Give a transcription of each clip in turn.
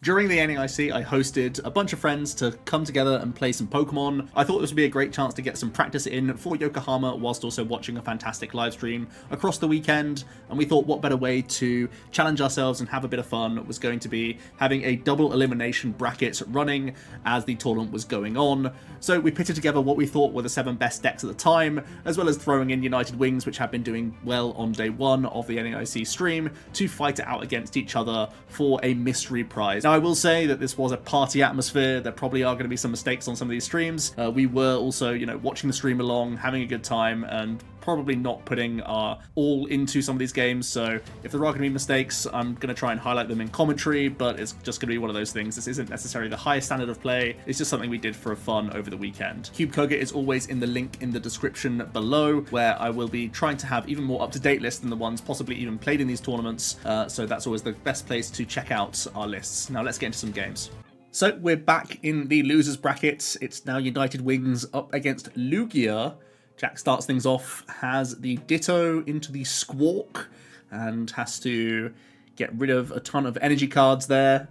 During the NAIC, I hosted a bunch of friends to come together and play some Pokemon. I thought this would be a great chance to get some practice in for Yokohama whilst also watching a fantastic live stream across the weekend, and we thought what better way to challenge ourselves and have a bit of fun was going to be having a double elimination bracket running as the tournament was going on. So we pitted together what we thought were the 7 best decks at the time, as well as throwing in United Wings, which have been doing well on day 1 of the NAIC stream, to fight it out against each other for a mystery prize. Now, I will say that this was a party atmosphere. There probably are going to be some mistakes on some of these streams. We were also, watching the stream along, having a good time, and probably not putting our all into some of these games. So if there are going to be mistakes, I'm going to try and highlight them in commentary, but it's just going to be one of those things. This isn't necessarily the highest standard of play. It's just something we did for fun over the weekend. Cube Koga is always in the link in the description below, where I will be trying to have even more up-to-date lists than the ones possibly even played in these tournaments. So that's always the best place to check out our lists. Now let's get into some games. So we're back in the losers bracket. It's now United Wings up against Lugia. Jack starts things off, has the Ditto into the Squawk, and has to get rid of a ton of energy cards there.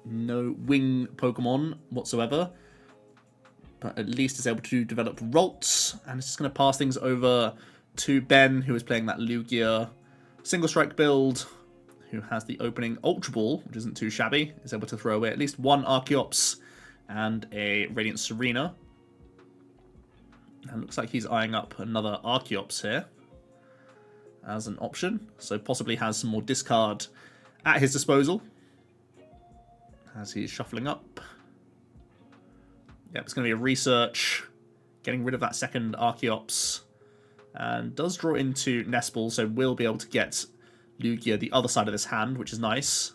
No wing Pokemon whatsoever, but at least is able to develop Ralts, and it's just going to pass things over to Ben, who is playing that Lugia single strike build, who has the opening Ultra Ball, which isn't too shabby, is able to throw away at least one Archeops and a Radiant Serena. And looks like he's eyeing up another Archeops here as an option, so possibly has some more discard at his disposal as he's shuffling up. Yep, it's going to be a research, getting rid of that second Archeops, and does draw into Nespal, so we'll be able to get Lugia the other side of this hand, which is nice.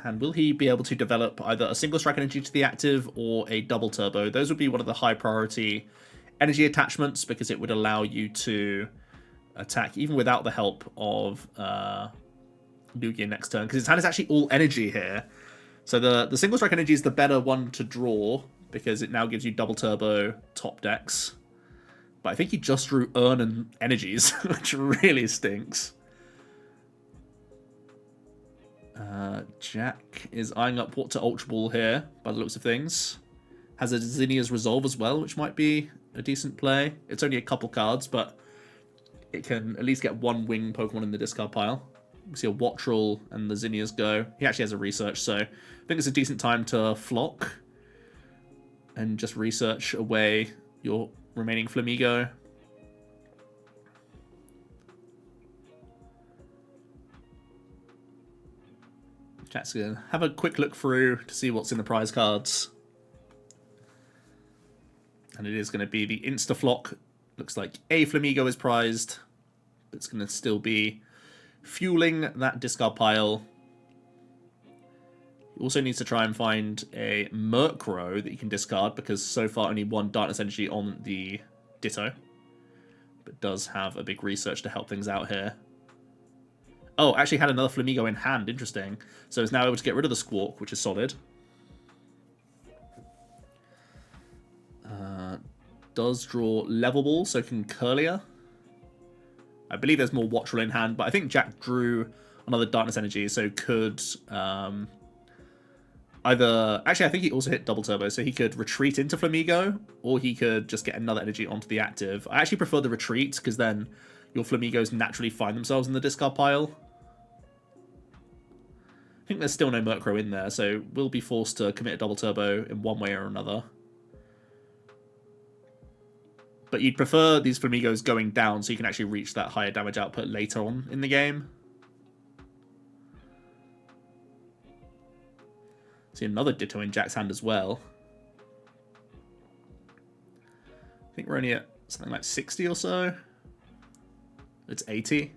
And will he be able to develop either a single strike energy to the active or a double turbo? Those would be one of the high priority energy attachments, because it would allow you to attack even without the help of Lugia next turn, because his hand is actually all energy here. So the single strike energy is the better one to draw, because it now gives you double turbo top decks. But I think he just drew Urn and energies, which really stinks. Jack is eyeing up what to Ultra Ball here, by the looks of things. Has a Zinnia's Resolve as well, which might be a decent play. It's only a couple cards, but it can at least get one wing Pokemon in the discard pile. We see a Wattrel and the Zinnias go. He actually has a research, so I think it's a decent time to flock and just research away your remaining Flamigo. Jack's going to have a quick look through to see what's in the prize cards. And it is going to be the Instaflock. Looks like a Flamigo is prized. But it's going to still be fueling that discard pile. You also need to try and find a Murkrow that you can discard, because so far only one Darkness Energy on the Ditto. But does have a big research to help things out here. Oh, actually had another Flamigo in hand. Interesting. So it's now able to get rid of the Squawk, which is solid. Does draw Level Ball, so can Curlier. I believe there's more Wattrel in hand, but I think Jack drew another Darkness Energy, so could either... Actually, I think he also hit Double Turbo, so he could retreat into Flamigo, or he could just get another energy onto the active. I actually prefer the retreat, because then your Flamigos naturally find themselves in the discard pile. I think there's still no Murkrow in there, so we'll be forced to commit a Double Turbo in one way or another. But you'd prefer these Flamigos going down so you can actually reach that higher damage output later on in the game. See another Ditto in Jack's hand as well. I think we're only at something like 60 or so. It's 80.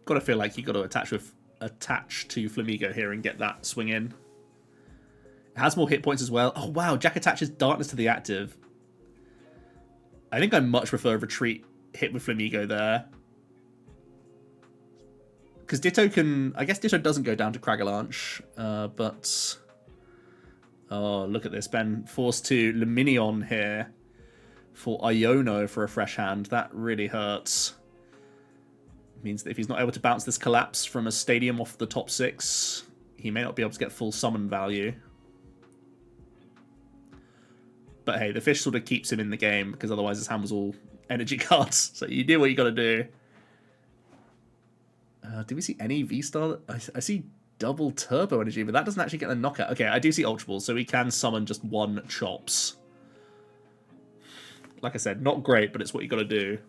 Gotta feel like you gotta attach to Flamigo here and get that swing in. It has more hit points as well. Oh wow, Jack attaches Darkness to the active. I think I much prefer Retreat hit with Flamigo there. Because Ditto can... I guess Ditto doesn't go down to Cragalanche, but Oh, look at this. Ben forced to Luminion here for Iono for a fresh hand. That really hurts. Means that if he's not able to bounce this collapse from a stadium off the top 6, he may not be able to get full summon value. But hey, the fish sort of keeps him in the game, because otherwise his hand was all energy cards. So you do what you got to do. Do we see any V-Star? I see double turbo energy, but that doesn't actually get a knockout. Okay, I do see Ultra Balls, so we can summon just 1 Chops. Like I said, not great, but it's what you got to do.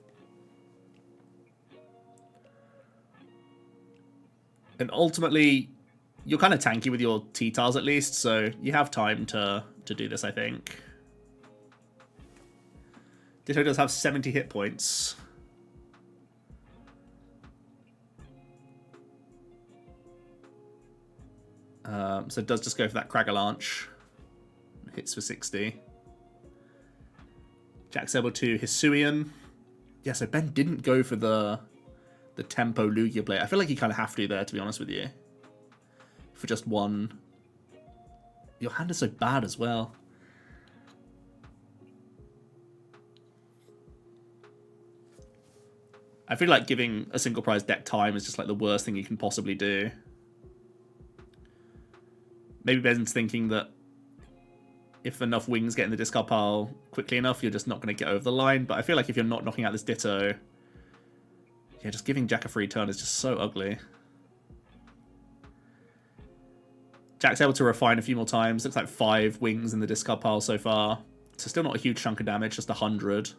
And ultimately, you're kind of tanky with your T-Tars at least, so you have time to do this, I think. Ditto does have 70 hit points. So it does just go for that Cragalanche. Hits for 60. Jack's able to Hisuian. Yeah, so Ben didn't go for the Tempo Lugia play. I feel like you kind of have to there, to be honest with you. For just 1. Your hand is so bad as well. I feel like giving a single prize deck time is just like the worst thing you can possibly do. Maybe Ben's thinking that if enough wings get in the discard pile quickly enough, you're just not going to get over the line. But I feel like if you're not knocking out this Ditto, yeah, just giving Jack a free turn is just so ugly. Jack's able to refine a few more times. Looks like 5 wings in the discard pile so far. So still not a huge chunk of damage, just 100.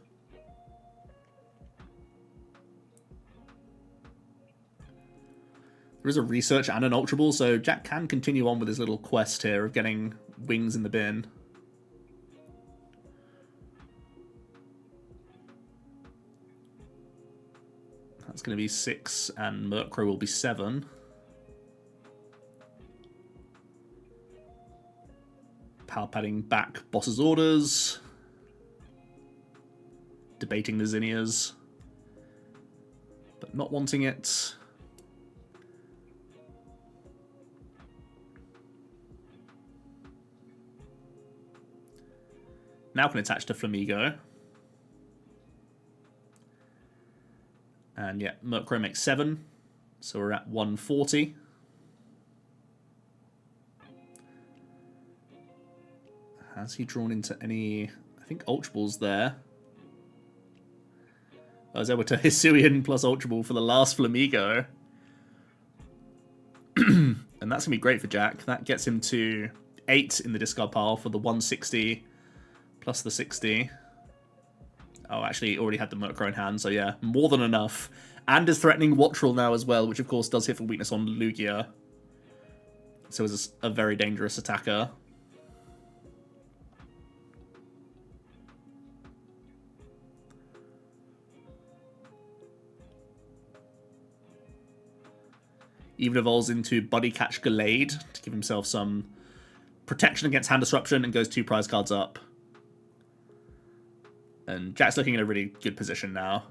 There is a research and an Ultra Ball, so Jack can continue on with his little quest here of getting wings in the bin. That's going to be 6, and Murkrow will be 7. Power padding back boss's orders. Debating the Zinnias. But not wanting it. Now can attach to Flamigo. And yeah, Murkrow makes 7. So we're at 140. Has he drawn into any... I think Ultra Ball's there. I was able to Hisuian plus Ultra Ball for the last Flamigo. And that's going to be great for Jack. That gets him to 8 in the discard pile for the 160 plus the 60. Oh, actually, he already had the Murkrow in hand, so yeah, more than enough. And is threatening Wattrel now as well, which of course does hit for weakness on Lugia. So it's a very dangerous attacker. Even evolves into Buddy Catch Gallade to give himself some protection against hand disruption and goes 2 prize cards up. And Jack's looking in a really good position now.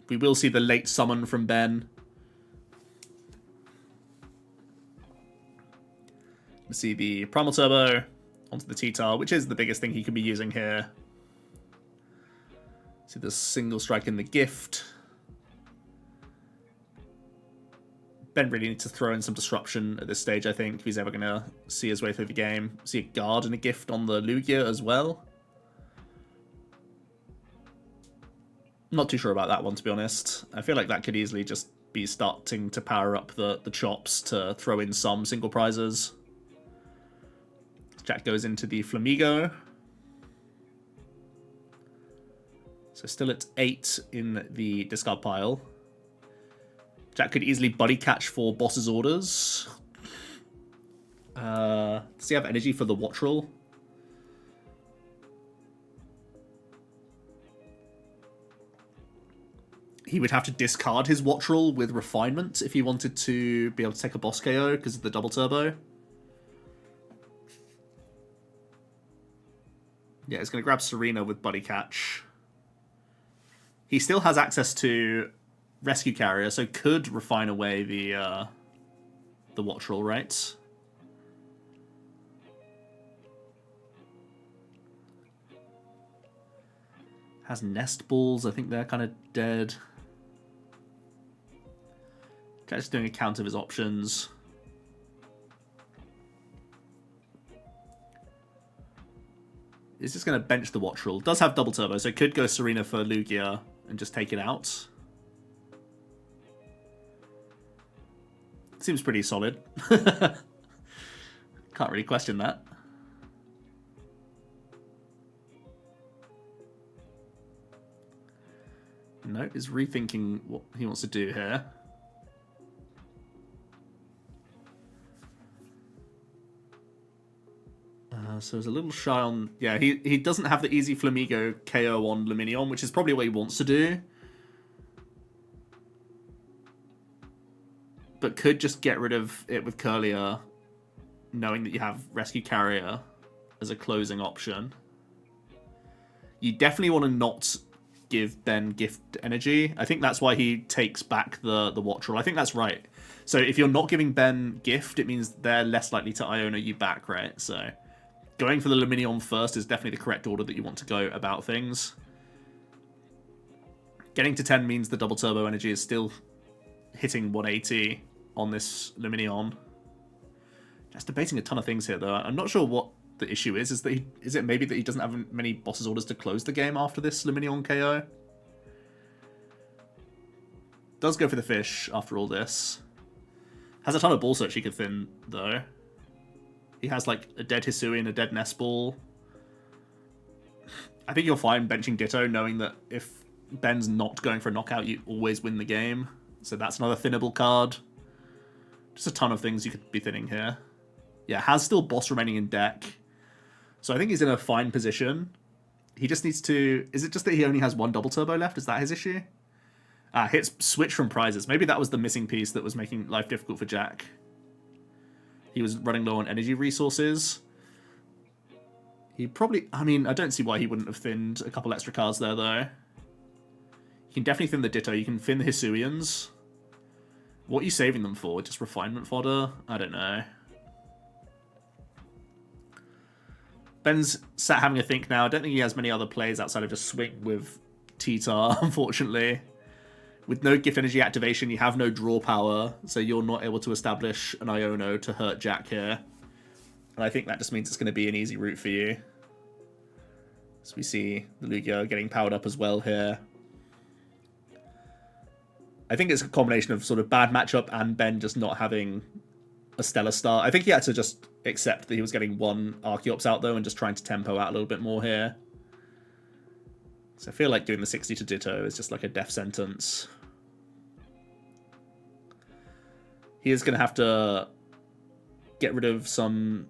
We will see the late summon from Ben. We see the Primal Turbo onto the T-Tar, which is the biggest thing he could be using here. See the single strike in the gift. Ben really needs to throw in some disruption at this stage, I think, if he's ever going to see his way through the game. See a guard and a gift on the Lugia as well. Not too sure about that one, to be honest. I feel like that could easily just be starting to power up the chops to throw in some single prizes. Jack goes into the Flamigo. So still at 8 in the discard pile. Jack could easily buddy catch for boss's orders. Does he have energy for the Wattrel? He would have to discard his Wattrel with Refinement if he wanted to be able to take a boss KO because of the double turbo. Yeah, he's going to grab Serena with Buddy Catch. He still has access to Rescue Carrier, so could refine away the Wattrel, right? Has nest balls. I think they're kind of dead. Just doing a count of his options. He's just going to bench the Wattrel. Does have double turbo, so could go Serena for Lugia and just take it out. Seems pretty solid. Can't really question that. No, is rethinking what he wants to do here. So there's a little shy on... Yeah, he doesn't have the easy Flamigo KO on Luminion, which is probably what he wants to do. But could just get rid of it with Curlier, knowing that you have Rescue Carrier as a closing option. You definitely want to not give Ben gift energy. I think that's why he takes back the Wattrel. I think that's right. So if you're not giving Ben gift, it means they're less likely to Iona you back, right? So going for the Luminion first is definitely the correct order that you want to go about things. Getting to 10 means the double turbo energy is still hitting 180 on this Luminion. Just debating a ton of things here, though. I'm not sure what the issue is. Is it maybe that he doesn't have many boss's orders to close the game after this Luminion KO? Does go for the fish after all this. Has a ton of ball search he could thin, though. He has, like, a dead Hisui and a dead Nest Ball. I think you're fine benching Ditto, knowing that if Ben's not going for a knockout, you always win the game. So that's another thinnable card. Just a ton of things you could be thinning here. Yeah, has still boss remaining in deck. So I think he's in a fine position. He just needs to... Is it just that he only has one double turbo left? Is that his issue? Hits switch from prizes. Maybe that was the missing piece that was making life difficult for Jack. He was running low on energy resources. He probably... I mean, I don't see why he wouldn't have thinned a couple extra cards there, though. You can definitely thin the Ditto. You can thin the Hisuians. What are you saving them for? Just refinement fodder? I don't know. Ben's sat having a think now. I don't think he has many other plays outside of just swing with T-Tar, unfortunately. With no gift energy activation, you have no draw power, so you're not able to establish an Iono to hurt Jack here. And I think that just means it's going to be an easy route for you. So we see the Lugia getting powered up as well here. I think it's a combination of sort of bad matchup and Ben just not having a stellar start. I think he had to just accept that he was getting one Archeops out, though, and just trying to tempo out a little bit more here. So I feel like doing the 60 to Ditto is just like a death sentence. He is going to have to get rid of some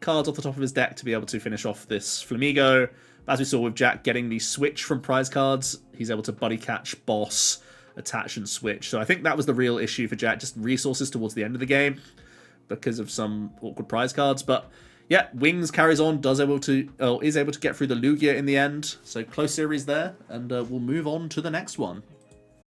cards off the top of his deck to be able to finish off this Flamigo. But as we saw with Jack getting the switch from prize cards, he's able to buddy catch, boss, attach, and switch. So I think that was the real issue for Jack, just resources towards the end of the game because of some awkward prize cards. But yeah, Wings carries on, is able to get through the Lugia in the end. So close series there, and we'll move on to the next one.